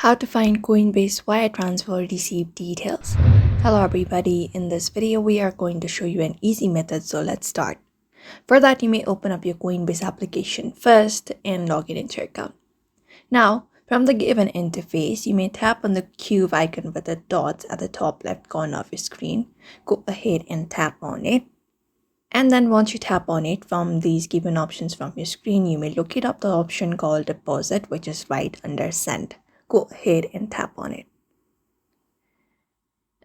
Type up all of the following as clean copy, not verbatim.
How to find Coinbase wire transfer receipt details. Hello everybody, in this video we are going to show you an easy method, so let's start. For that, you may open up your Coinbase application first and log in into your account. Now, from the given interface, you may tap on the cube icon with the dots at the top left corner of your screen. Go ahead and tap on it. And then once you tap on it, from these given options from your screen, you may locate up the option called deposit, which is right under send. Go ahead and tap on it.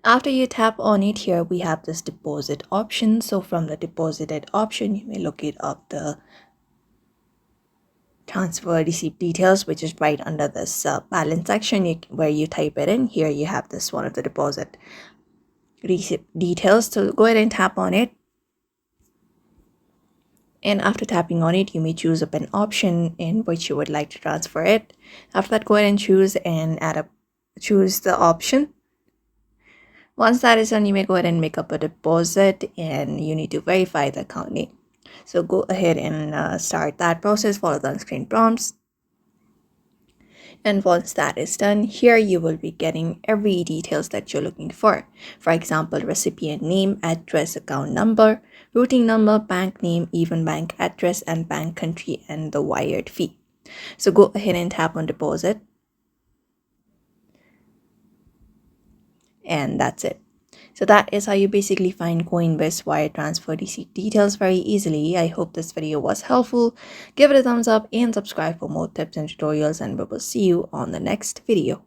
After you tap on it, here we have this deposit option. So from the deposited option, you may locate up the transfer receipt details, which is right under this balance section where you type it in. Here you have this one of the deposit receipt details. So go ahead and tap on it. And after tapping on it, you may choose up an option in which you would like to transfer it. After that, go ahead and choose the option. Once that is done, you may go ahead and make up a deposit, and you need to verify the account name. So go ahead and start that process, follow the on-screen prompts. And once that is done, here you will be getting every details that you're looking for. For example, recipient name, address, account number, routing number, bank name, even bank address, and bank country, and the wired fee. So go ahead and tap on deposit. And that's it. So that is how you basically find Coinbase wire transfer receipt details very easily. I hope this video was helpful. Give it a thumbs up and subscribe for more tips and tutorials, and we will see you on the next video.